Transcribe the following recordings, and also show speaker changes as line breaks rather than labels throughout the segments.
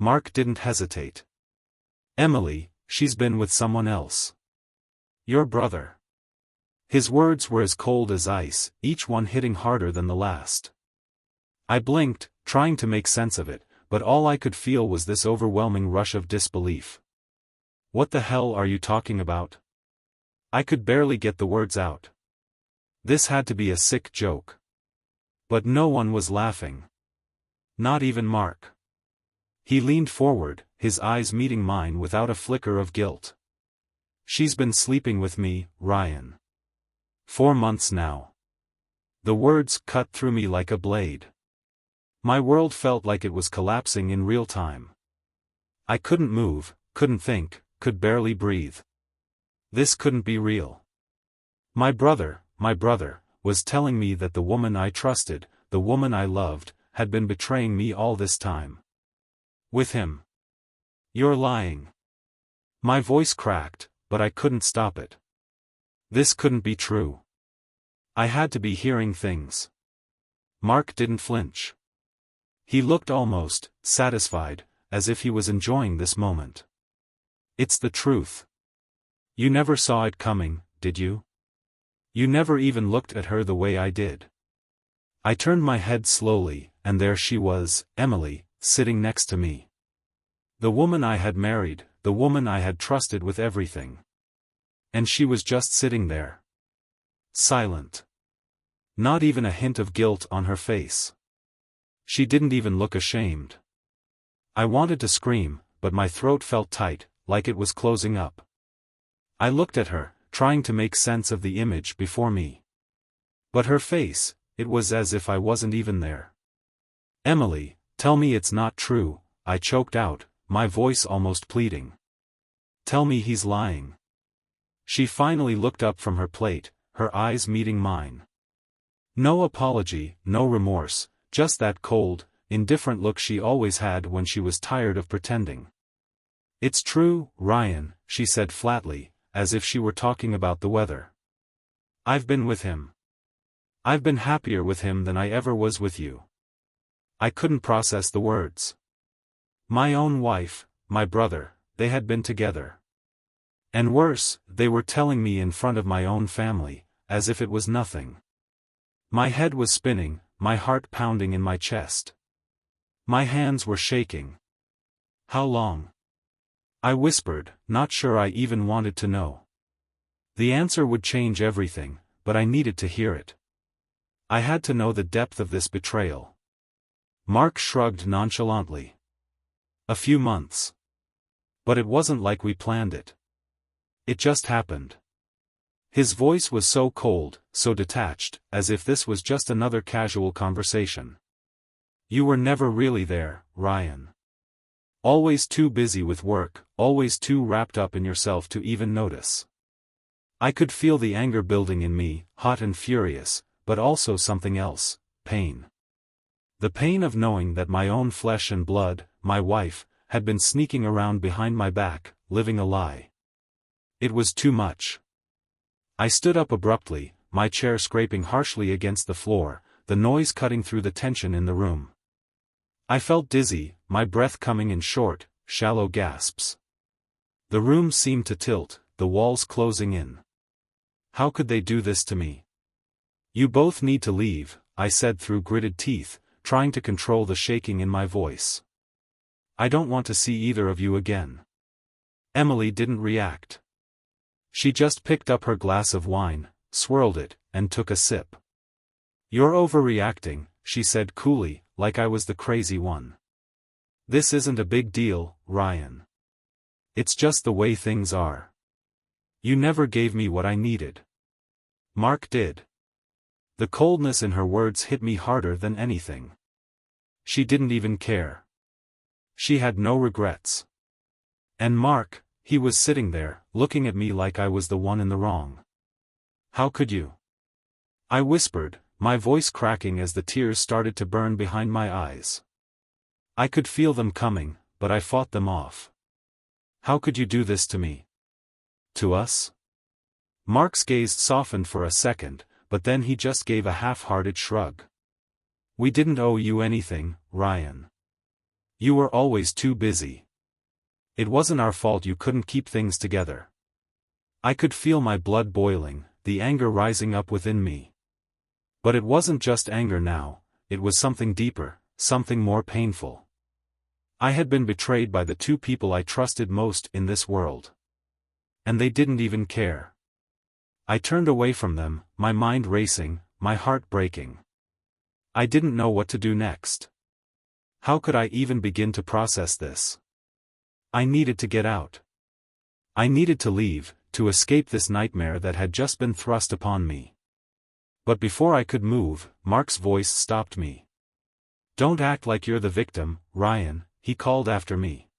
Mark didn't hesitate. "Emily, she's been with someone else. Your brother." His words were as cold as ice, each one hitting harder than the last. I blinked, trying to make sense of it, but all I could feel was this overwhelming rush of disbelief. "What the hell are you talking about?" I could barely get the words out. This had to be a sick joke. But no one was laughing. Not even Mark. He leaned forward, his eyes meeting mine without a flicker of guilt. "She's been sleeping with me, Ryan. 4 months now." The words cut through me like a blade. My world felt like it was collapsing in real time. I couldn't move, couldn't think, could barely breathe. This couldn't be real. My brother, was telling me that the woman I trusted, the woman I loved, had been betraying me all this time. With him. "You're lying." My voice cracked, but I couldn't stop it. This couldn't be true. I had to be hearing things. Mark didn't flinch. He looked almost satisfied, as if he was enjoying this moment. "It's the truth. You never saw it coming, did you? You never even looked at her the way I did." I turned my head slowly, and there she was, Emily, sitting next to me. The woman I had married, the woman I had trusted with everything. And she was just sitting there. Silent. Not even a hint of guilt on her face. She didn't even look ashamed. I wanted to scream, but my throat felt tight, like it was closing up. I looked at her, trying to make sense of the image before me. But her face, it was as if I wasn't even there. "Emily, tell me it's not true," I choked out, my voice almost pleading. "Tell me he's lying." She finally looked up from her plate, her eyes meeting mine. No apology, no remorse, just that cold, indifferent look she always had when she was tired of pretending. "It's true, Ryan," she said flatly, as if she were talking about the weather. "I've been with him. I've been happier with him than I ever was with you." I couldn't process the words. My own wife, my brother, they had been together. And worse, they were telling me in front of my own family, as if it was nothing. My head was spinning, my heart pounding in my chest. My hands were shaking. "How long?" I whispered, not sure I even wanted to know. The answer would change everything, but I needed to hear it. I had to know the depth of this betrayal. Mark shrugged nonchalantly. "A few months. But it wasn't like we planned it. It just happened." His voice was so cold, so detached, as if this was just another casual conversation. "You were never really there, Ryan. Always too busy with work, always too wrapped up in yourself to even notice." I could feel the anger building in me, hot and furious, but also something else, pain. The pain of knowing that my own flesh and blood, my wife, had been sneaking around behind my back, living a lie. It was too much. I stood up abruptly, my chair scraping harshly against the floor, the noise cutting through the tension in the room. I felt dizzy, my breath coming in short, shallow gasps. The room seemed to tilt, the walls closing in. How could they do this to me? "You both need to leave," I said through gritted teeth, trying to control the shaking in my voice. "I don't want to see either of you again." Emily didn't react. She just picked up her glass of wine, swirled it, and took a sip. "You're overreacting," she said coolly, like I was the crazy one. "This isn't a big deal, Ryan. It's just the way things are. You never gave me what I needed. Mark did." The coldness in her words hit me harder than anything. She didn't even care. She had no regrets. And Mark, he was sitting there, looking at me like I was the one in the wrong. "How could you?" I whispered, my voice cracking as the tears started to burn behind my eyes. I could feel them coming, but I fought them off. "How could you do this to me? To us?" Mark's gaze softened for a second, but then he just gave a half-hearted shrug. "We didn't owe you anything, Ryan. You were always too busy. It wasn't our fault you couldn't keep things together. I could feel my blood boiling, the anger rising up within me. But it wasn't just anger now, it was something deeper, something more painful. I had been betrayed by the two people I trusted most in this world. And they didn't even care. I turned away from them, my mind racing, my heart breaking. I didn't know what to do next. How could I even begin to process this? I needed to get out. I needed to leave, to escape this nightmare that had just been thrust upon me. But before I could move, Mark's voice stopped me. "Don't act like you're the victim, Ryan," he called after me.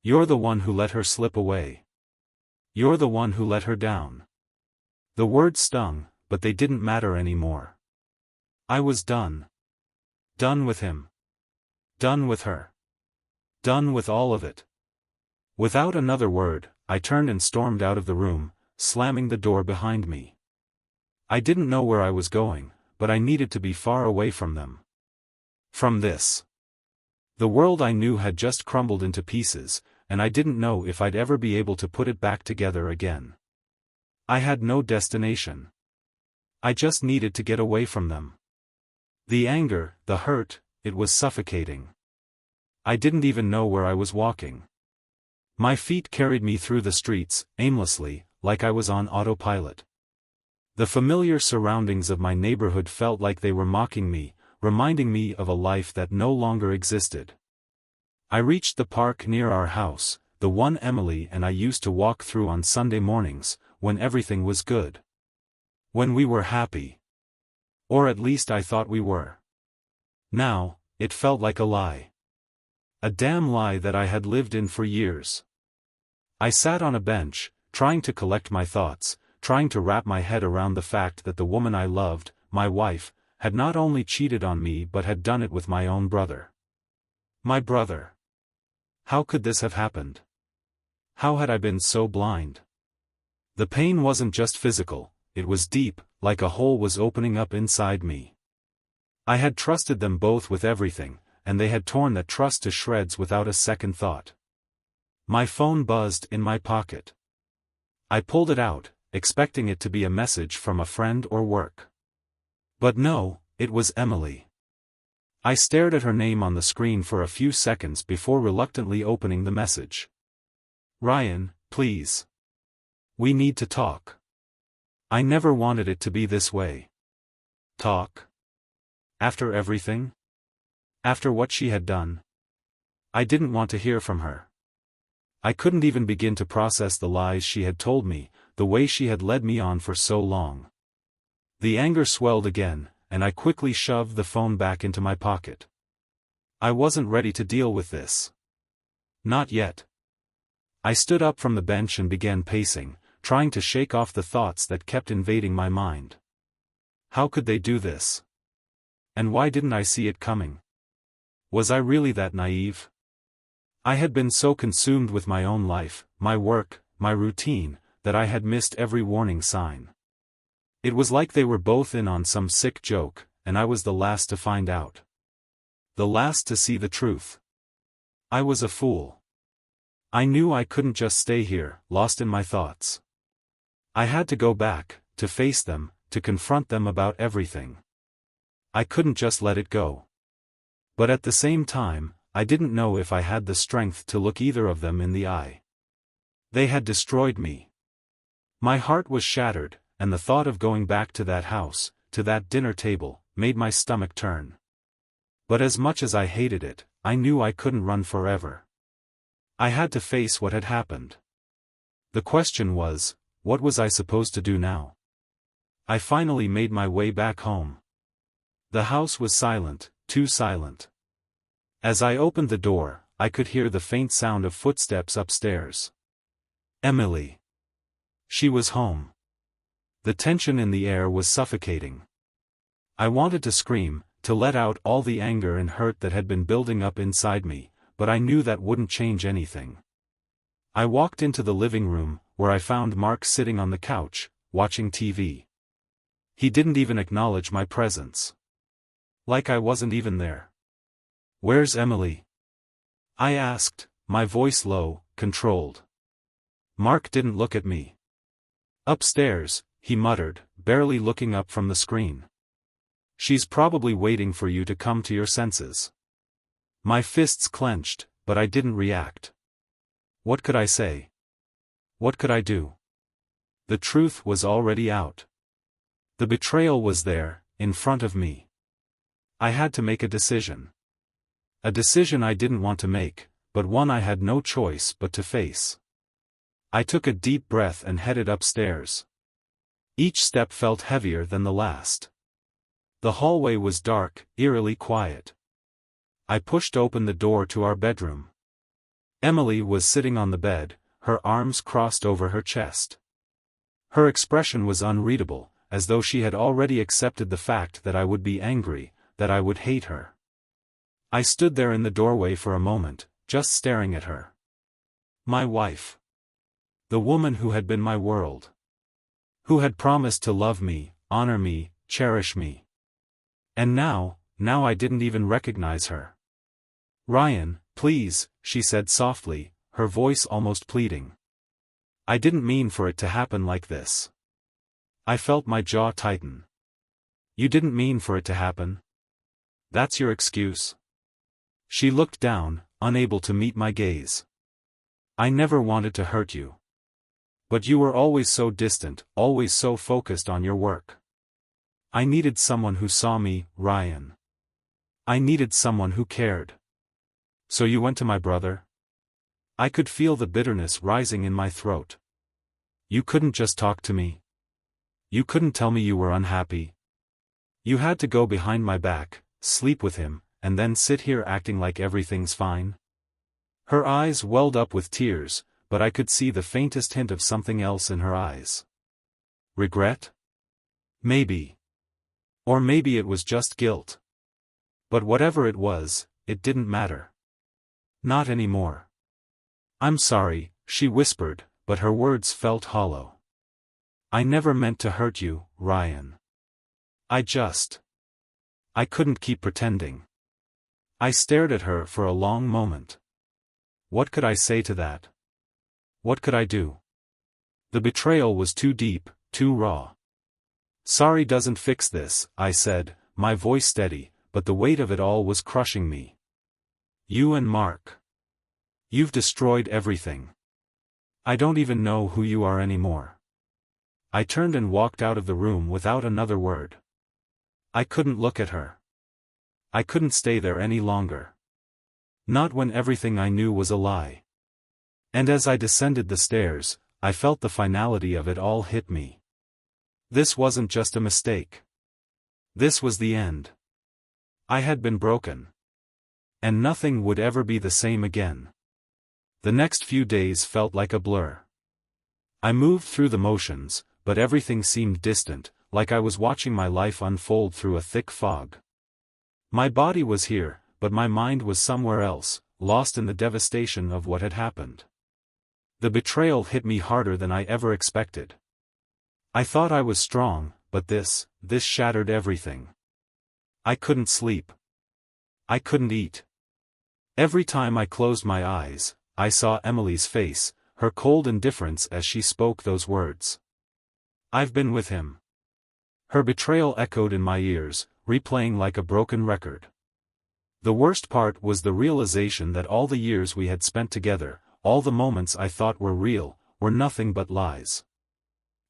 "You're the one who let her slip away. You're the one who let her down." The words stung, but they didn't matter anymore. I was done. Done with him. Done with her. Done with all of it. Without another word, I turned and stormed out of the room, slamming the door behind me. I didn't know where I was going, but I needed to be far away from them. From this. The world I knew had just crumbled into pieces, and I didn't know if I'd ever be able to put it back together again. I had no destination. I just needed to get away from them. The anger, the hurt, it was suffocating. I didn't even know where I was walking. My feet carried me through the streets, aimlessly, like I was on autopilot. The familiar surroundings of my neighborhood felt like they were mocking me, reminding me of a life that no longer existed. I reached the park near our house, the one Emily and I used to walk through on Sunday mornings, when everything was good. When we were happy. Or at least I thought we were. Now, it felt like a lie. A damn lie that I had lived in for years. I sat on a bench, trying to collect my thoughts, trying to wrap my head around the fact that the woman I loved, my wife, had not only cheated on me but had done it with my own brother. My brother. How could this have happened? How had I been so blind? The pain wasn't just physical, it was deep, like a hole was opening up inside me. I had trusted them both with everything, and they had torn that trust to shreds without a second thought. My phone buzzed in my pocket. I pulled it out, expecting it to be a message from a friend or work. But no, it was Emily. I stared at her name on the screen for a few seconds before reluctantly opening the message. "Ryan, please. We need to talk. I never wanted it to be this way." Talk? After everything? After what she had done? I didn't want to hear from her. I couldn't even begin to process the lies she had told me, the way she had led me on for so long. The anger swelled again, and I quickly shoved the phone back into my pocket. I wasn't ready to deal with this. Not yet. I stood up from the bench and began pacing, trying to shake off the thoughts that kept invading my mind. How could they do this? And why didn't I see it coming? Was I really that naive? I had been so consumed with my own life, my work, my routine, that I had missed every warning sign. It was like they were both in on some sick joke, and I was the last to find out. The last to see the truth. I was a fool. I knew I couldn't just stay here, lost in my thoughts. I had to go back, to face them, to confront them about everything. I couldn't just let it go. But at the same time, I didn't know if I had the strength to look either of them in the eye. They had destroyed me. My heart was shattered, and the thought of going back to that house, to that dinner table, made my stomach turn. But as much as I hated it, I knew I couldn't run forever. I had to face what had happened. The question was, what was I supposed to do now? I finally made my way back home. The house was silent, too silent. As I opened the door, I could hear the faint sound of footsteps upstairs. Emily. She was home. The tension in the air was suffocating. I wanted to scream, to let out all the anger and hurt that had been building up inside me, but I knew that wouldn't change anything. I walked into the living room, where I found Mark sitting on the couch, watching TV. He didn't even acknowledge my presence. Like I wasn't even there. "Where's Emily?" I asked, my voice low, controlled. Mark didn't look at me. Upstairs, he muttered, barely looking up from the screen. She's probably waiting for you to come to your senses. My fists clenched, but I didn't react. What could I say? What could I do? The truth was already out. The betrayal was there, in front of me. I had to make a decision. A decision I didn't want to make, but one I had no choice but to face. I took a deep breath and headed upstairs. Each step felt heavier than the last. The hallway was dark, eerily quiet. I pushed open the door to our bedroom. Emily was sitting on the bed, her arms crossed over her chest. Her expression was unreadable, as though she had already accepted the fact that I would be angry, that I would hate her. I stood there in the doorway for a moment, just staring at her. My wife. The woman who had been my world. Who had promised to love me, honor me, cherish me. And now I didn't even recognize her. Ryan, please, she said softly, her voice almost pleading. I didn't mean for it to happen like this. I felt my jaw tighten. You didn't mean for it to happen? That's your excuse? She looked down, unable to meet my gaze. I never wanted to hurt you. But you were always so distant, always so focused on your work. I needed someone who saw me, Ryan. I needed someone who cared. So you went to my brother? I could feel the bitterness rising in my throat. You couldn't just talk to me? You couldn't tell me you were unhappy? You had to go behind my back, sleep with him, and then sit here acting like everything's fine? Her eyes welled up with tears, but I could see the faintest hint of something else in her eyes. Regret? Maybe. Or maybe it was just guilt. But whatever it was, it didn't matter. Not anymore. I'm sorry, she whispered, but her words felt hollow. I never meant to hurt you, Ryan. I couldn't keep pretending. I stared at her for a long moment. What could I say to that? What could I do? The betrayal was too deep, too raw. Sorry doesn't fix this, I said, my voice steady, but the weight of it all was crushing me. You and Mark. You've destroyed everything. I don't even know who you are anymore. I turned and walked out of the room without another word. I couldn't look at her. I couldn't stay there any longer. Not when everything I knew was a lie. And as I descended the stairs, I felt the finality of it all hit me. This wasn't just a mistake. This was the end. I had been broken. And nothing would ever be the same again. The next few days felt like a blur. I moved through the motions, but everything seemed distant, like I was watching my life unfold through a thick fog. My body was here, but my mind was somewhere else, lost in the devastation of what had happened. The betrayal hit me harder than I ever expected. I thought I was strong, but this shattered everything. I couldn't sleep. I couldn't eat. Every time I closed my eyes, I saw Emily's face, her cold indifference as she spoke those words. I've been with him. Her betrayal echoed in my ears, replaying like a broken record. The worst part was the realization that all the years we had spent together, all the moments I thought were real, were nothing but lies.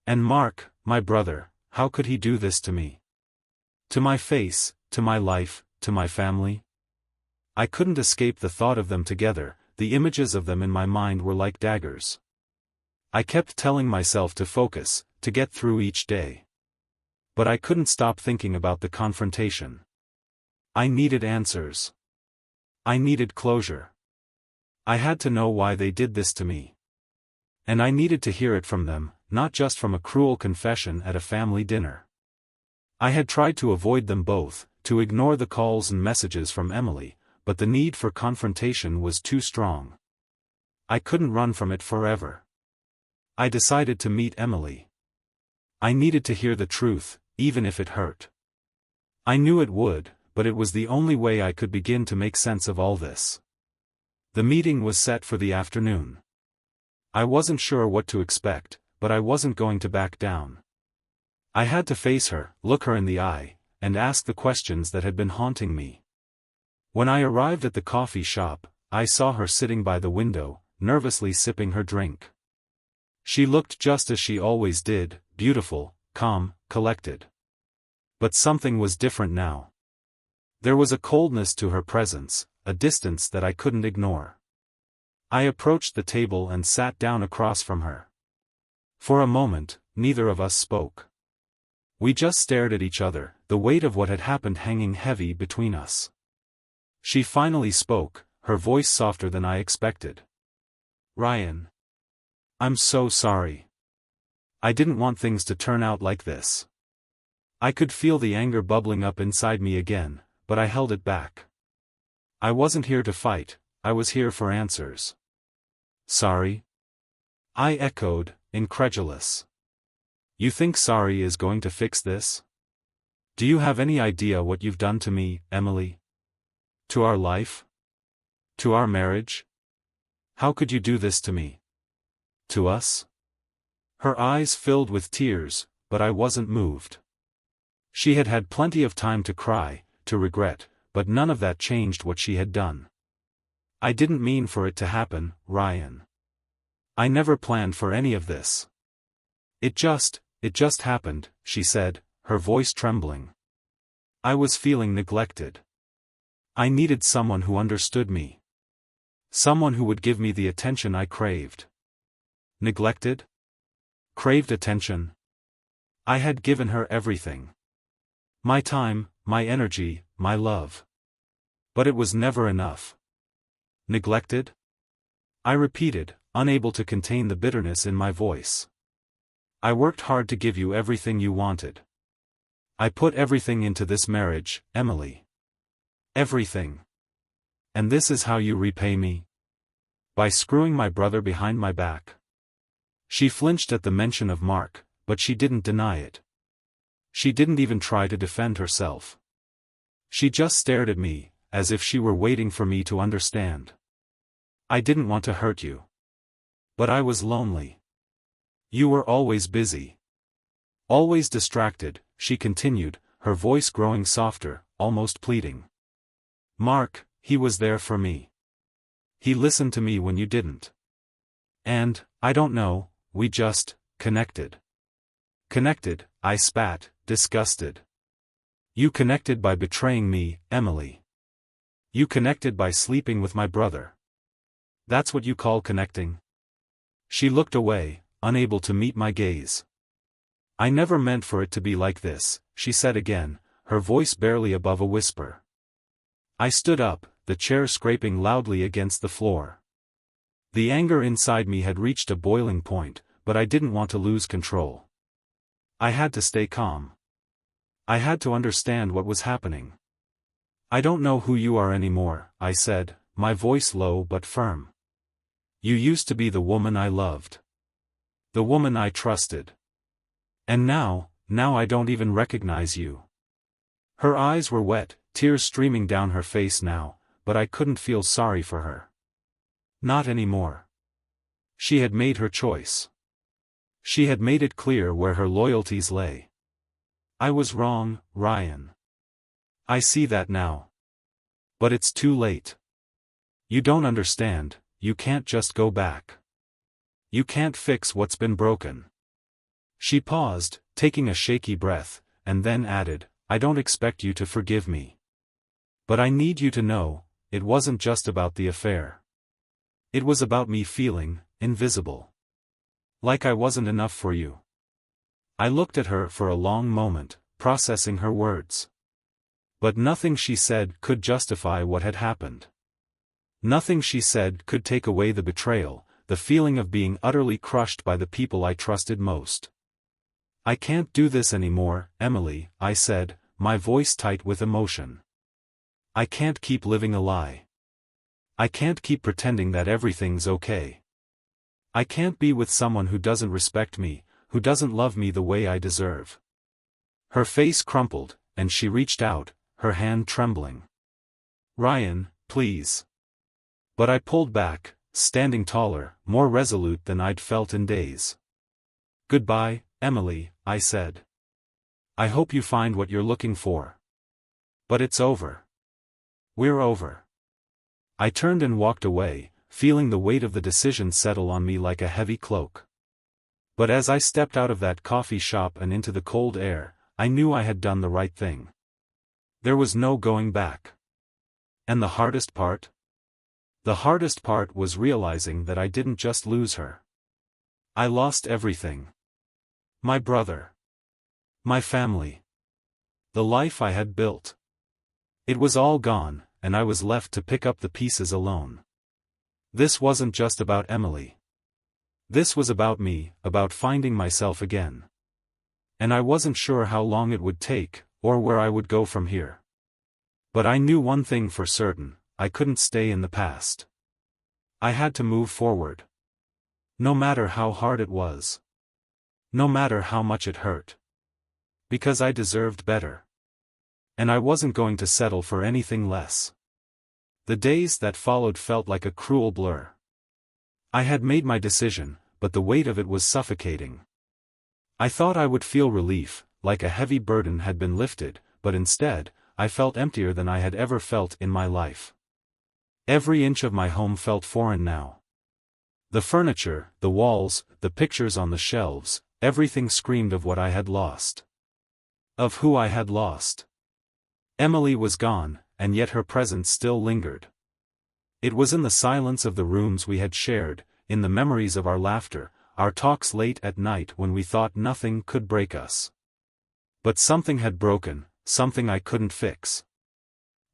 And Mark, my brother, how could he do this to me? To my face, to my life, to my family? I couldn't escape the thought of them together, the images of them in my mind were like daggers. I kept telling myself to focus, to get through each day. But I couldn't stop thinking about the confrontation. I needed answers. I needed closure. I had to know why they did this to me. And I needed to hear it from them, not just from a cruel confession at a family dinner. I had tried to avoid them both, to ignore the calls and messages from Emily, but the need for confrontation was too strong. I couldn't run from it forever. I decided to meet Emily. I needed to hear the truth, even if it hurt. I knew it would, but it was the only way I could begin to make sense of all this. The meeting was set for the afternoon. I wasn't sure what to expect, but I wasn't going to back down. I had to face her, look her in the eye, and ask the questions that had been haunting me. When I arrived at the coffee shop, I saw her sitting by the window, nervously sipping her drink. She looked just as she always did, beautiful, calm, collected. But something was different now. There was a coldness to her presence, a distance that I couldn't ignore. I approached the table and sat down across from her. For a moment, neither of us spoke. We just stared at each other, the weight of what had happened hanging heavy between us. She finally spoke, her voice softer than I expected. "Ryan. I'm so sorry. I didn't want things to turn out like this." I could feel the anger bubbling up inside me again, but I held it back. I wasn't here to fight, I was here for answers. "Sorry?" I echoed, incredulous. "You think sorry is going to fix this? Do you have any idea what you've done to me, Emily? To our life? To our marriage? How could you do this to me? To us?" Her eyes filled with tears, but I wasn't moved. She had had plenty of time to cry, to regret, but none of that changed what she had done. "I didn't mean for it to happen, Ryan. I never planned for any of this. It just happened," she said, her voice trembling. "I was feeling neglected. I needed someone who understood me. Someone who would give me the attention I craved." Neglected? Craved attention? I had given her everything. My time, my energy, my love. But it was never enough. Neglected? I repeated, unable to contain the bitterness in my voice. "I worked hard to give you everything you wanted. I put everything into this marriage, Emily. Everything. And this is how you repay me? By screwing my brother behind my back." She flinched at the mention of Mark, but she didn't deny it. She didn't even try to defend herself. She just stared at me, as if she were waiting for me to understand. "I didn't want to hurt you. But I was lonely. You were always busy. Always distracted," she continued, her voice growing softer, almost pleading. "Mark, he was there for me. He listened to me when you didn't. And, I don't know, we just connected." "Connected," I spat, disgusted. "You connected by betraying me, Emily. You connected by sleeping with my brother. That's what you call connecting?" She looked away, unable to meet my gaze. "I never meant for it to be like this," she said again, her voice barely above a whisper. I stood up, the chair scraping loudly against the floor. The anger inside me had reached a boiling point, but I didn't want to lose control. I had to stay calm. I had to understand what was happening. "I don't know who you are anymore," I said, my voice low but firm. "You used to be the woman I loved. The woman I trusted. And now I don't even recognize you." Her eyes were wet, tears streaming down her face now, but I couldn't feel sorry for her. Not anymore. She had made her choice. She had made it clear where her loyalties lay. "I was wrong, Ryan. I see that now. But it's too late. You don't understand, you can't just go back. You can't fix what's been broken." She paused, taking a shaky breath, and then added, "I don't expect you to forgive me. But I need you to know, it wasn't just about the affair. It was about me feeling invisible. Like I wasn't enough for you." I looked at her for a long moment, processing her words. But nothing she said could justify what had happened. Nothing she said could take away the betrayal, the feeling of being utterly crushed by the people I trusted most. "I can't do this anymore, Emily," I said, my voice tight with emotion. "I can't keep living a lie. I can't keep pretending that everything's okay. I can't be with someone who doesn't respect me, who doesn't love me the way I deserve." Her face crumpled, and she reached out, her hand trembling. "Ryan, please. But I pulled back, standing taller, more resolute than I'd felt in days. "Goodbye, Emily," I said. "I hope you find what you're looking for. But it's over. We're over." I turned and walked away, feeling the weight of the decision settle on me like a heavy cloak. But as I stepped out of that coffee shop and into the cold air, I knew I had done the right thing. There was no going back. And the hardest part? The hardest part was realizing that I didn't just lose her. I lost everything. My brother. My family. The life I had built. It was all gone, and I was left to pick up the pieces alone. This wasn't just about Emily. This was about me, about finding myself again. And I wasn't sure how long it would take, or where I would go from here. But I knew one thing for certain: I couldn't stay in the past. I had to move forward. No matter how hard it was. No matter how much it hurt. Because I deserved better. And I wasn't going to settle for anything less. The days that followed felt like a cruel blur. I had made my decision, but the weight of it was suffocating. I thought I would feel relief, like a heavy burden had been lifted, but instead, I felt emptier than I had ever felt in my life. Every inch of my home felt foreign now. The furniture, the walls, the pictures on the shelves, everything screamed of what I had lost. Of who I had lost. Emily was gone, and yet her presence still lingered. It was in the silence of the rooms we had shared, in the memories of our laughter, our talks late at night when we thought nothing could break us. But something had broken, something I couldn't fix.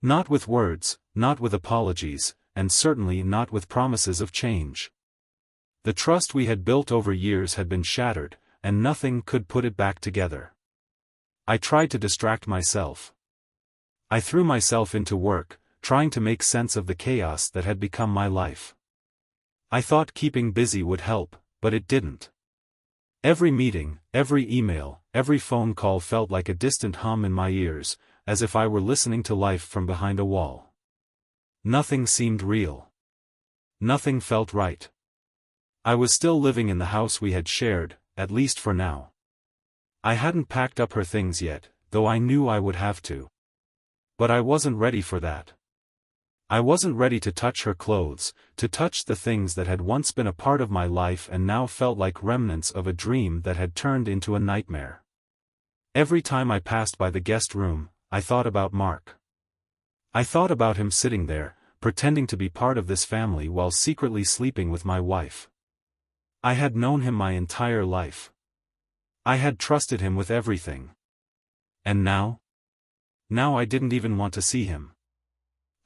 Not with words, not with apologies, and certainly not with promises of change. The trust we had built over years had been shattered, and nothing could put it back together. I tried to distract myself. I threw myself into work, trying to make sense of the chaos that had become my life. I thought keeping busy would help, but it didn't. Every meeting, every email, every phone call felt like a distant hum in my ears, as if I were listening to life from behind a wall. Nothing seemed real. Nothing felt right. I was still living in the house we had shared, at least for now. I hadn't packed up her things yet, though I knew I would have to. But I wasn't ready for that. I wasn't ready to touch her clothes, to touch the things that had once been a part of my life and now felt like remnants of a dream that had turned into a nightmare. Every time I passed by the guest room, I thought about Mark. I thought about him sitting there, pretending to be part of this family while secretly sleeping with my wife. I had known him my entire life. I had trusted him with everything. And now? Now I didn't even want to see him.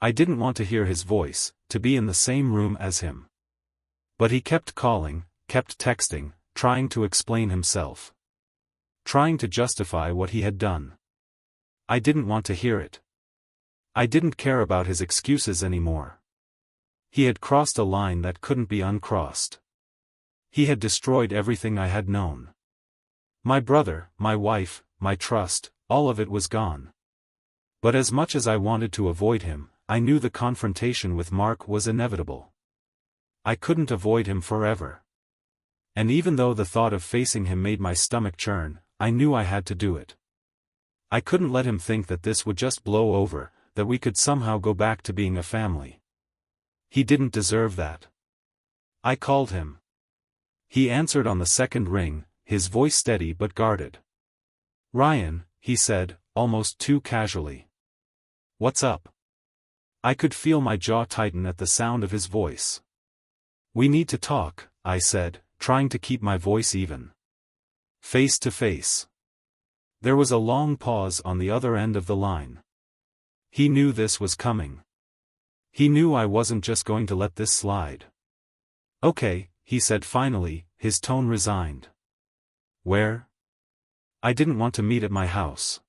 I didn't want to hear his voice, to be in the same room as him. But he kept calling, kept texting, trying to explain himself. Trying to justify what he had done. I didn't want to hear it. I didn't care about his excuses anymore. He had crossed a line that couldn't be uncrossed. He had destroyed everything I had known. My brother, my wife, my trust, all of it was gone. But as much as I wanted to avoid him, I knew the confrontation with Mark was inevitable. I couldn't avoid him forever. And even though the thought of facing him made my stomach churn, I knew I had to do it. I couldn't let him think that this would just blow over, that we could somehow go back to being a family. He didn't deserve that. I called him. He answered on the second ring, his voice steady but guarded. "Ryan," he said, almost too casually. "What's up?" I could feel my jaw tighten at the sound of his voice. "We need to talk," I said, trying to keep my voice even. "Face to face." There was a long pause on the other end of the line. He knew this was coming. He knew I wasn't just going to let this slide. "Okay," he said finally, his tone resigned. "Where?" I didn't want to meet at my house.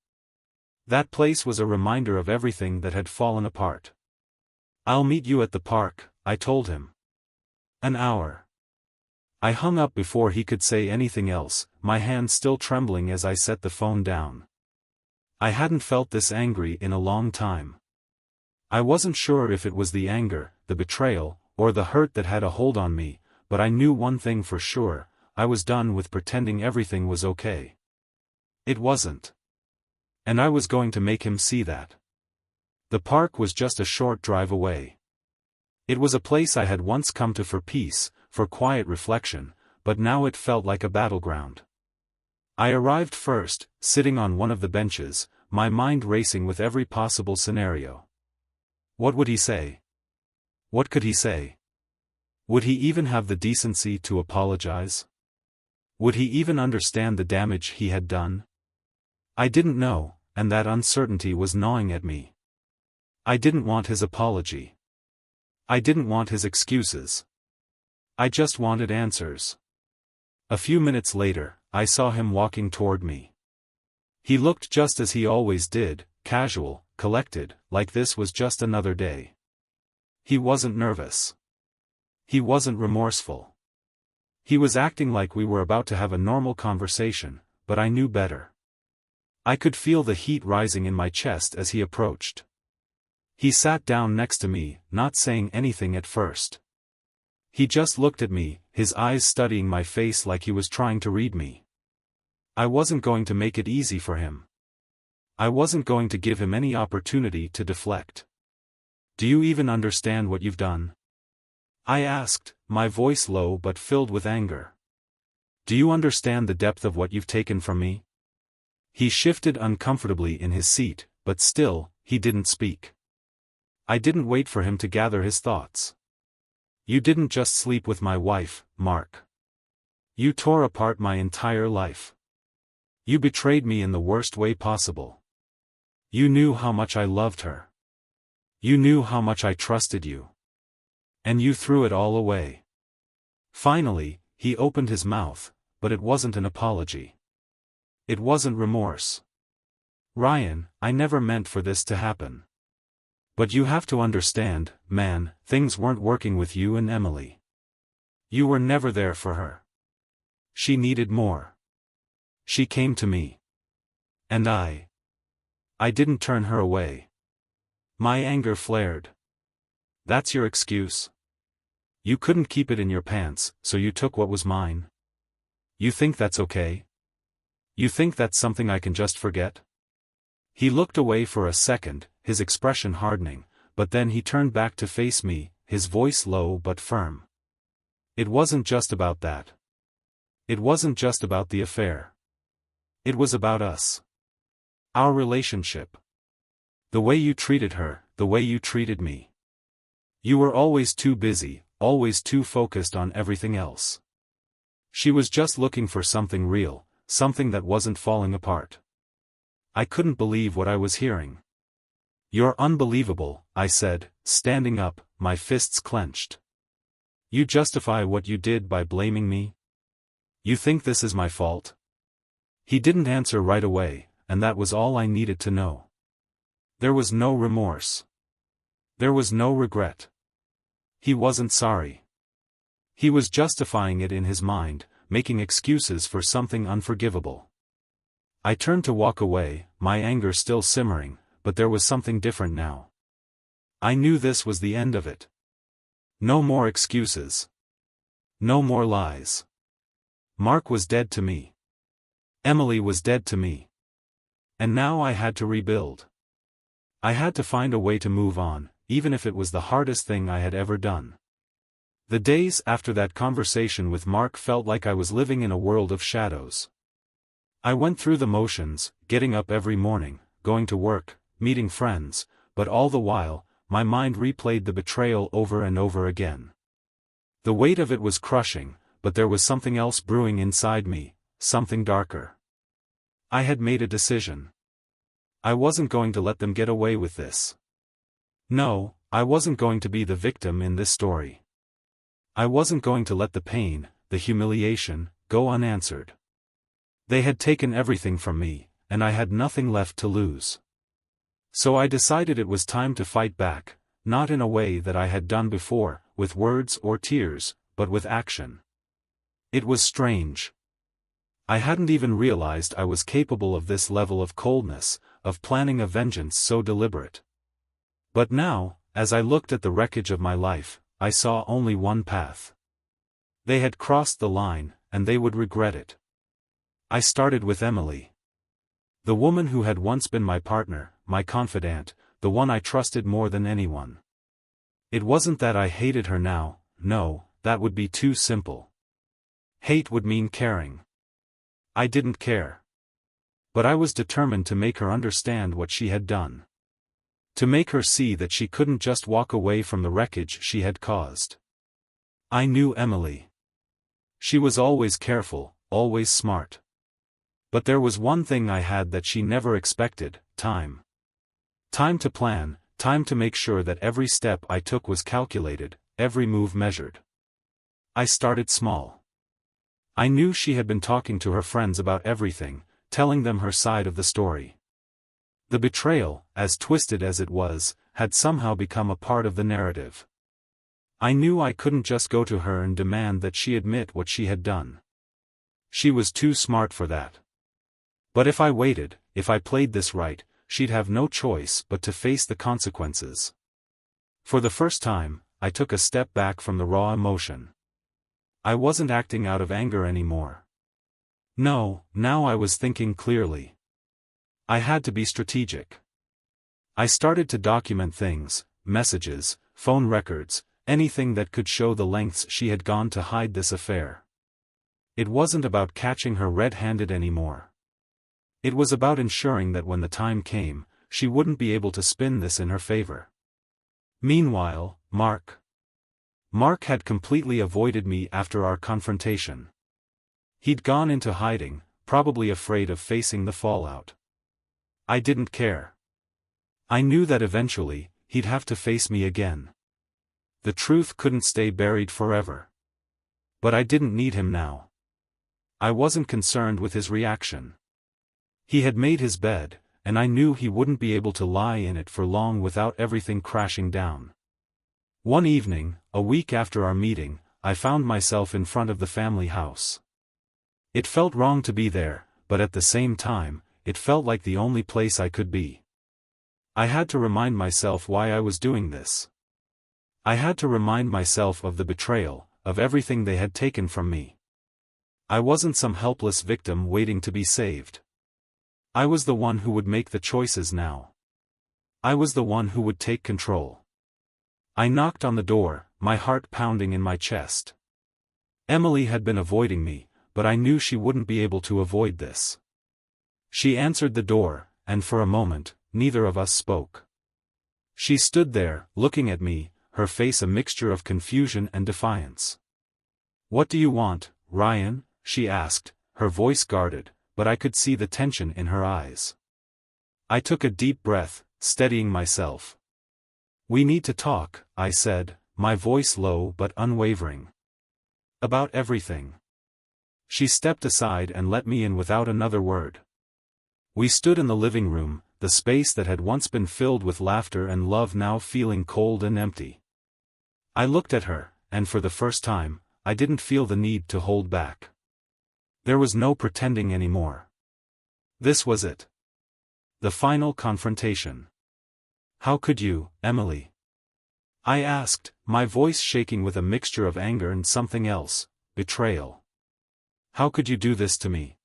That place was a reminder of everything that had fallen apart. "I'll meet you at the park," I told him. An hour. I hung up before he could say anything else, my hand still trembling as I set the phone down. I hadn't felt this angry in a long time. I wasn't sure if it was the anger, the betrayal, or the hurt that had a hold on me, but I knew one thing for sure: I was done with pretending everything was okay. It wasn't. And I was going to make him see that. The park was just a short drive away. It was a place I had once come to for peace, for quiet reflection, but now it felt like a battleground. I arrived first, sitting on one of the benches, my mind racing with every possible scenario. What would he say? What could he say? Would he even have the decency to apologize? Would he even understand the damage he had done? I didn't know, and that uncertainty was gnawing at me. I didn't want his apology. I didn't want his excuses. I just wanted answers. A few minutes later, I saw him walking toward me. He looked just as he always did, casual, collected, like this was just another day. He wasn't nervous. He wasn't remorseful. He was acting like we were about to have a normal conversation, but I knew better. I could feel the heat rising in my chest as he approached. He sat down next to me, not saying anything at first. He just looked at me, his eyes studying my face like he was trying to read me. I wasn't going to make it easy for him. I wasn't going to give him any opportunity to deflect. "Do you even understand what you've done?" I asked, my voice low but filled with anger. "Do you understand the depth of what you've taken from me?" He shifted uncomfortably in his seat, but still, he didn't speak. I didn't wait for him to gather his thoughts. "You didn't just sleep with my wife, Mark. You tore apart my entire life. You betrayed me in the worst way possible. You knew how much I loved her. You knew how much I trusted you. And you threw it all away." Finally, he opened his mouth, but it wasn't an apology. It wasn't remorse. "Ryan, I never meant for this to happen. But you have to understand, man, things weren't working with you and Emily. You were never there for her. She needed more. She came to me. And I didn't turn her away." My anger flared. "That's your excuse? You couldn't keep it in your pants, so you took what was mine? You think that's okay? You think that's something I can just forget?" He looked away for a second, his expression hardening, but then he turned back to face me, his voice low but firm. "It wasn't just about that. It wasn't just about the affair. It was about us. Our relationship. The way you treated her, the way you treated me. You were always too busy, always too focused on everything else. She was just looking for something real, something that wasn't falling apart." I couldn't believe what I was hearing. "You're unbelievable," I said, standing up, my fists clenched. "You justify what you did by blaming me? You think this is my fault?" He didn't answer right away, and that was all I needed to know. There was no remorse. There was no regret. He wasn't sorry. He was justifying it in his mind, making excuses for something unforgivable. I turned to walk away, my anger still simmering, but there was something different now. I knew this was the end of it. No more excuses. No more lies. Mark was dead to me. Emily was dead to me. And now I had to rebuild. I had to find a way to move on, even if it was the hardest thing I had ever done. The days after that conversation with Mark felt like I was living in a world of shadows. I went through the motions, getting up every morning, going to work, meeting friends, but all the while, my mind replayed the betrayal over and over again. The weight of it was crushing, but there was something else brewing inside me, something darker. I had made a decision. I wasn't going to let them get away with this. No, I wasn't going to be the victim in this story. I wasn't going to let the pain, the humiliation, go unanswered. They had taken everything from me, and I had nothing left to lose. So I decided it was time to fight back, not in a way that I had done before, with words or tears, but with action. It was strange. I hadn't even realized I was capable of this level of coldness, of planning a vengeance so deliberate. But now, as I looked at the wreckage of my life, I saw only one path. They had crossed the line, and they would regret it. I started with Emily. The woman who had once been my partner, my confidant, the one I trusted more than anyone. It wasn't that I hated her now, no, that would be too simple. Hate would mean caring. I didn't care. But I was determined to make her understand what she had done. To make her see that she couldn't just walk away from the wreckage she had caused. I knew Emily. She was always careful, always smart. But there was one thing I had that she never expected: time. Time to plan, time to make sure that every step I took was calculated, every move measured. I started small. I knew she had been talking to her friends about everything, telling them her side of the story. The betrayal, as twisted as it was, had somehow become a part of the narrative. I knew I couldn't just go to her and demand that she admit what she had done. She was too smart for that. But if I waited, if I played this right, she'd have no choice but to face the consequences. For the first time, I took a step back from the raw emotion. I wasn't acting out of anger anymore. No, now I was thinking clearly. I had to be strategic. I started to document things, messages, phone records, anything that could show the lengths she had gone to hide this affair. It wasn't about catching her red-handed anymore. It was about ensuring that when the time came, she wouldn't be able to spin this in her favor. Meanwhile, Mark had completely avoided me after our confrontation. He'd gone into hiding, probably afraid of facing the fallout. I didn't care. I knew that eventually, he'd have to face me again. The truth couldn't stay buried forever. But I didn't need him now. I wasn't concerned with his reaction. He had made his bed, and I knew he wouldn't be able to lie in it for long without everything crashing down. One evening, a week after our meeting, I found myself in front of the family house. It felt wrong to be there, but at the same time, it felt like the only place I could be. I had to remind myself why I was doing this. I had to remind myself of the betrayal, of everything they had taken from me. I wasn't some helpless victim waiting to be saved. I was the one who would make the choices now. I was the one who would take control. I knocked on the door, my heart pounding in my chest. Emily had been avoiding me, but I knew she wouldn't be able to avoid this. She answered the door, and for a moment, neither of us spoke. She stood there, looking at me, her face a mixture of confusion and defiance. "What do you want, Ryan?" she asked, her voice guarded, but I could see the tension in her eyes. I took a deep breath, steadying myself. "We need to talk," I said, my voice low but unwavering. "About everything." She stepped aside and let me in without another word. We stood in the living room, the space that had once been filled with laughter and love now feeling cold and empty. I looked at her, and for the first time, I didn't feel the need to hold back. There was no pretending anymore. This was it. The final confrontation. "How could you, Emily?" I asked, my voice shaking with a mixture of anger and something else, betrayal. "How could you do this to me?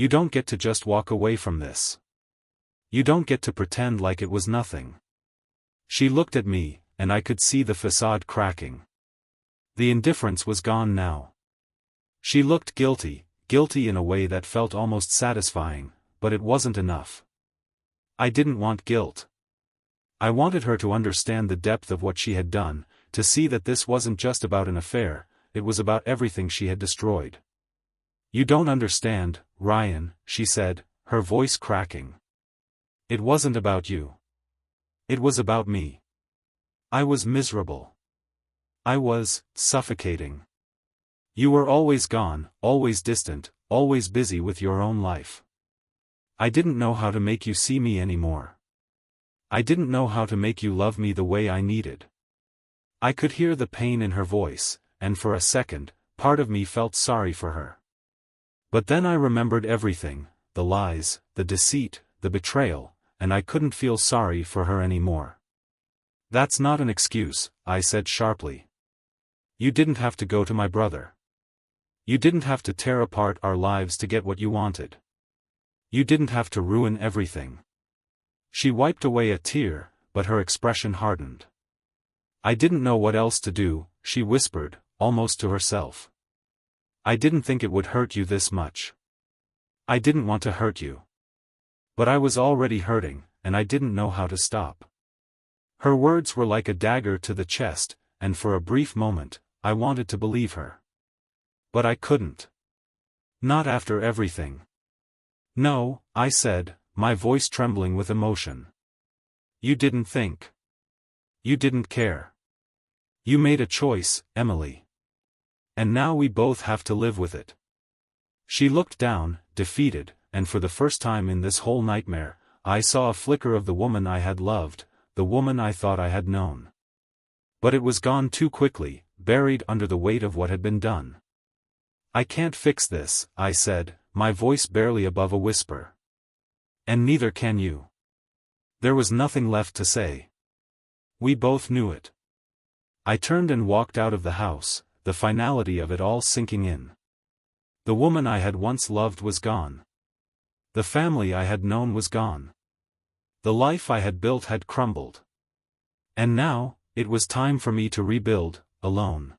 You don't get to just walk away from this. You don't get to pretend like it was nothing." She looked at me, and I could see the facade cracking. The indifference was gone now. She looked guilty in a way that felt almost satisfying, but it wasn't enough. I didn't want guilt. I wanted her to understand the depth of what she had done, to see that this wasn't just about an affair, it was about everything she had destroyed. "You don't understand, Ryan," she said, her voice cracking. "It wasn't about you. It was about me. I was miserable. I was suffocating. You were always gone, always distant, always busy with your own life. I didn't know how to make you see me anymore. I didn't know how to make you love me the way I needed." I could hear the pain in her voice, and for a second, part of me felt sorry for her. But then I remembered everything, the lies, the deceit, the betrayal, and I couldn't feel sorry for her anymore. That's not an excuse, I said sharply. You didn't have to go to my brother. You didn't have to tear apart our lives to get what you wanted. You didn't have to ruin everything. She wiped away a tear, but her expression hardened. I didn't know what else to do, she whispered, almost to herself. I didn't think it would hurt you this much. I didn't want to hurt you. But I was already hurting, and I didn't know how to stop. Her words were like a dagger to the chest, and for a brief moment, I wanted to believe her. But I couldn't. Not after everything. No, I said, my voice trembling with emotion. You didn't think. You didn't care. You made a choice, Emily. And now we both have to live with it. She looked down, defeated, and for the first time in this whole nightmare, I saw a flicker of the woman I had loved, the woman I thought I had known. But it was gone too quickly, buried under the weight of what had been done. I can't fix this, I said, my voice barely above a whisper. And neither can you. There was nothing left to say. We both knew it. I turned and walked out of the house, the finality of it all sinking in. The woman I had once loved was gone. The family I had known was gone. The life I had built had crumbled. And now, it was time for me to rebuild, alone.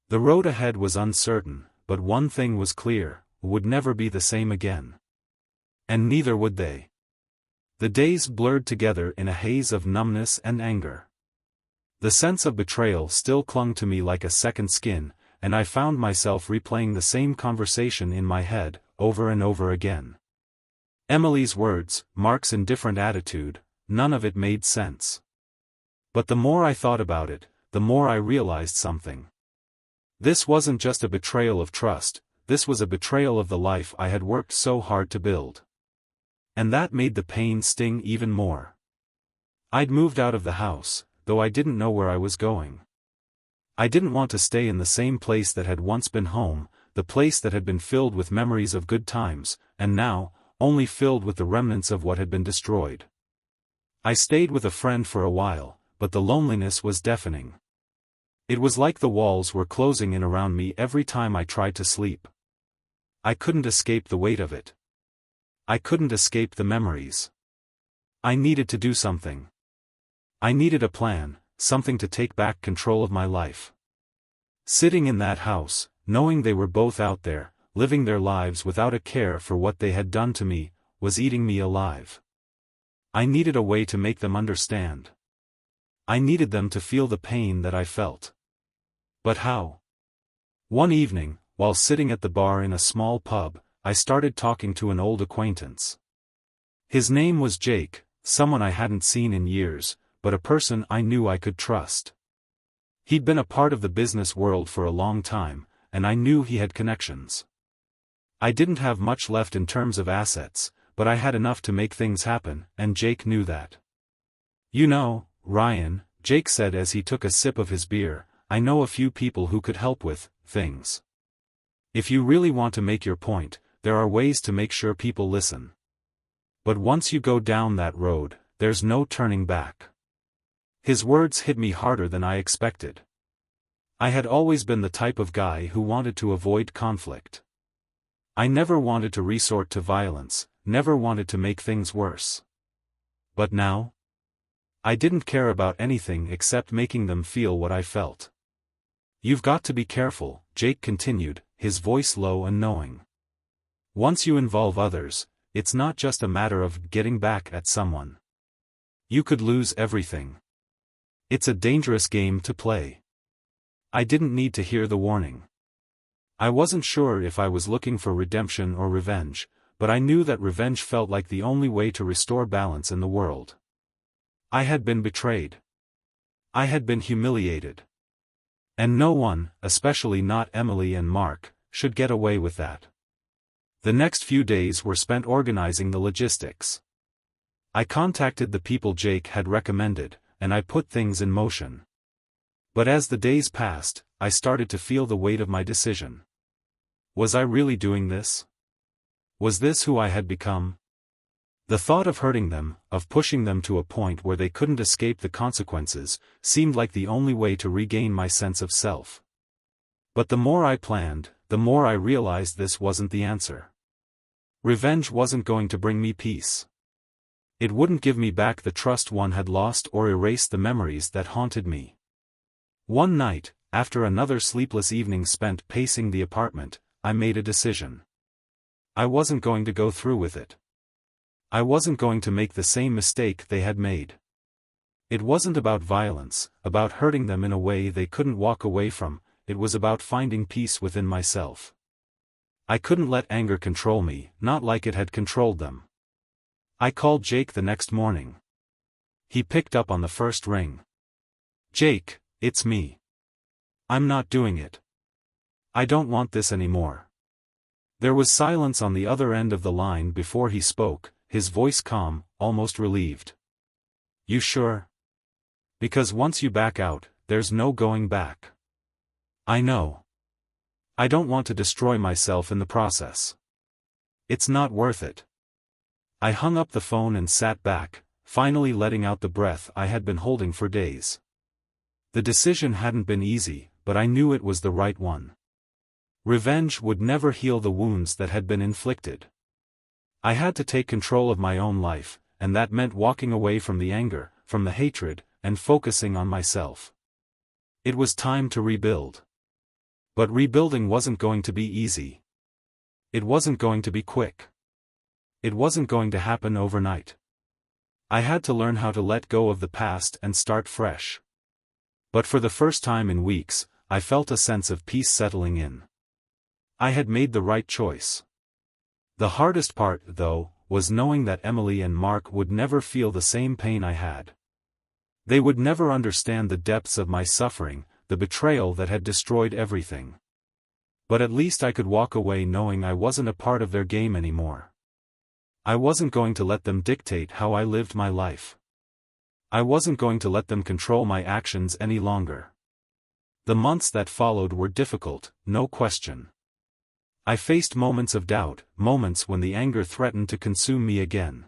The road ahead was uncertain, but one thing was clear, would never be the same again. And neither would they. The days blurred together in a haze of numbness and anger. The sense of betrayal still clung to me like a second skin, and I found myself replaying the same conversation in my head, over and over again. Emily's words, Mark's indifferent attitude, none of it made sense. But the more I thought about it, the more I realized something. This wasn't just a betrayal of trust, this was a betrayal of the life I had worked so hard to build. And that made the pain sting even more. I'd moved out of the house, though I didn't know where I was going. I didn't want to stay in the same place that had once been home, the place that had been filled with memories of good times, and now, only filled with the remnants of what had been destroyed. I stayed with a friend for a while, but the loneliness was deafening. It was like the walls were closing in around me every time I tried to sleep. I couldn't escape the weight of it. I couldn't escape the memories. I needed to do something. I needed a plan, something to take back control of my life. Sitting in that house, knowing they were both out there, living their lives without a care for what they had done to me, was eating me alive. I needed a way to make them understand. I needed them to feel the pain that I felt. But how? One evening, while sitting at the bar in a small pub, I started talking to an old acquaintance. His name was Jake, someone I hadn't seen in years, but a person I knew I could trust. He'd been a part of the business world for a long time, and I knew he had connections. I didn't have much left in terms of assets, but I had enough to make things happen, and Jake knew that. You know, Ryan, Jake said as he took a sip of his beer, I know a few people who could help with things. If you really want to make your point, there are ways to make sure people listen. But once you go down that road, there's no turning back. His words hit me harder than I expected. I had always been the type of guy who wanted to avoid conflict. I never wanted to resort to violence, never wanted to make things worse. But now? I didn't care about anything except making them feel what I felt. You've got to be careful, Jake continued, his voice low and knowing. Once you involve others, it's not just a matter of getting back at someone. You could lose everything. It's a dangerous game to play. I didn't need to hear the warning. I wasn't sure if I was looking for redemption or revenge, but I knew that revenge felt like the only way to restore balance in the world. I had been betrayed. I had been humiliated. And no one, especially not Emily and Mark, should get away with that. The next few days were spent organizing the logistics. I contacted the people Jake had recommended, and I put things in motion. But as the days passed, I started to feel the weight of my decision. Was I really doing this? Was this who I had become? The thought of hurting them, of pushing them to a point where they couldn't escape the consequences, seemed like the only way to regain my sense of self. But the more I planned, the more I realized this wasn't the answer. Revenge wasn't going to bring me peace. It wouldn't give me back the trust one had lost or erase the memories that haunted me. One night, after another sleepless evening spent pacing the apartment, I made a decision. I wasn't going to go through with it. I wasn't going to make the same mistake they had made. It wasn't about violence, about hurting them in a way they couldn't walk away from, it was about finding peace within myself. I couldn't let anger control me, not like it had controlled them. I called Jake the next morning. He picked up on the first ring. "Jake, it's me. I'm not doing it. I don't want this anymore." There was silence on the other end of the line before he spoke, his voice calm, almost relieved. "You sure? Because once you back out, there's no going back." "I know. I don't want to destroy myself in the process. It's not worth it." I hung up the phone and sat back, finally letting out the breath I had been holding for days. The decision hadn't been easy, but I knew it was the right one. Revenge would never heal the wounds that had been inflicted. I had to take control of my own life, and that meant walking away from the anger, from the hatred, and focusing on myself. It was time to rebuild. But rebuilding wasn't going to be easy. It wasn't going to be quick. It wasn't going to happen overnight. I had to learn how to let go of the past and start fresh. But for the first time in weeks, I felt a sense of peace settling in. I had made the right choice. The hardest part, though, was knowing that Emily and Mark would never feel the same pain I had. They would never understand the depths of my suffering, the betrayal that had destroyed everything. But at least I could walk away knowing I wasn't a part of their game anymore. I wasn't going to let them dictate how I lived my life. I wasn't going to let them control my actions any longer. The months that followed were difficult, no question. I faced moments of doubt, moments when the anger threatened to consume me again.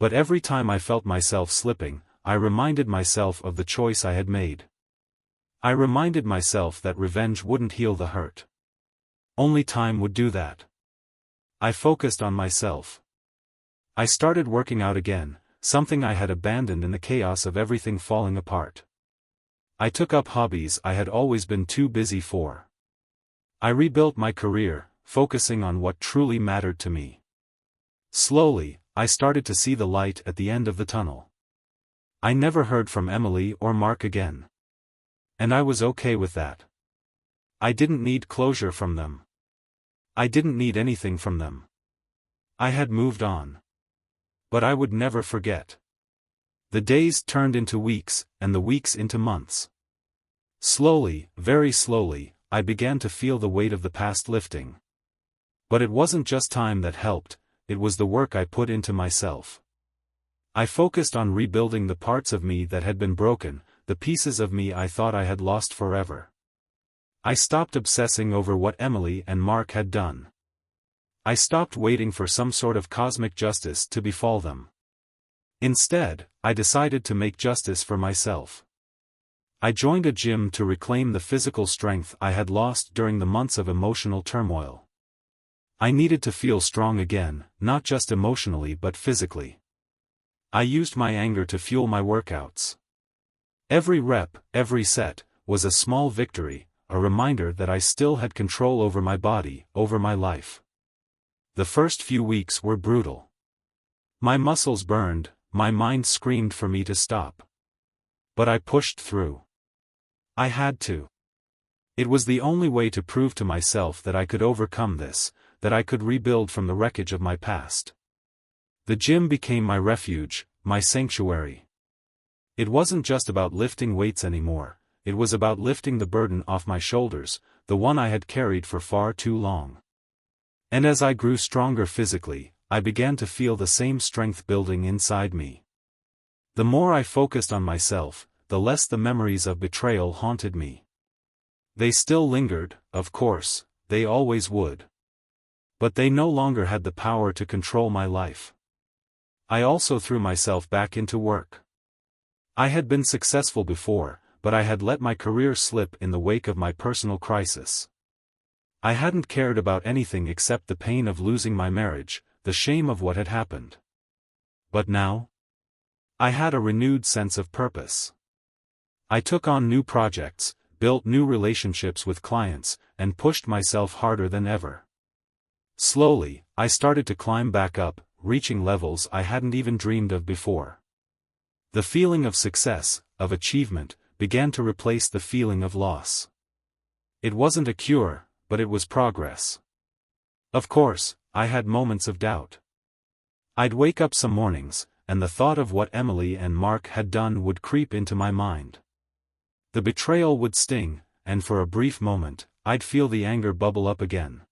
But every time I felt myself slipping, I reminded myself of the choice I had made. I reminded myself that revenge wouldn't heal the hurt. Only time would do that. I focused on myself. I started working out again, something I had abandoned in the chaos of everything falling apart. I took up hobbies I had always been too busy for. I rebuilt my career, focusing on what truly mattered to me. Slowly, I started to see the light at the end of the tunnel. I never heard from Emily or Mark again. And I was okay with that. I didn't need closure from them. I didn't need anything from them. I had moved on. But I would never forget. The days turned into weeks, and the weeks into months. Slowly, very slowly, I began to feel the weight of the past lifting. But it wasn't just time that helped, it was the work I put into myself. I focused on rebuilding the parts of me that had been broken, the pieces of me I thought I had lost forever. I stopped obsessing over what Emily and Mark had done. I stopped waiting for some sort of cosmic justice to befall them. Instead, I decided to make justice for myself. I joined a gym to reclaim the physical strength I had lost during the months of emotional turmoil. I needed to feel strong again, not just emotionally but physically. I used my anger to fuel my workouts. Every rep, every set, was a small victory, a reminder that I still had control over my body, over my life. The first few weeks were brutal. My muscles burned, my mind screamed for me to stop. But I pushed through. I had to. It was the only way to prove to myself that I could overcome this, that I could rebuild from the wreckage of my past. The gym became my refuge, my sanctuary. It wasn't just about lifting weights anymore, it was about lifting the burden off my shoulders, the one I had carried for far too long. And as I grew stronger physically, I began to feel the same strength building inside me. The more I focused on myself, the less the memories of betrayal haunted me. They still lingered, of course, they always would. But they no longer had the power to control my life. I also threw myself back into work. I had been successful before, but I had let my career slip in the wake of my personal crisis. I hadn't cared about anything except the pain of losing my marriage, the shame of what had happened. But now? I had a renewed sense of purpose. I took on new projects, built new relationships with clients, and pushed myself harder than ever. Slowly, I started to climb back up, reaching levels I hadn't even dreamed of before. The feeling of success, of achievement, began to replace the feeling of loss. It wasn't a cure, but it was progress. Of course, I had moments of doubt. I'd wake up some mornings, and the thought of what Emily and Mark had done would creep into my mind. The betrayal would sting, and for a brief moment, I'd feel the anger bubble up again.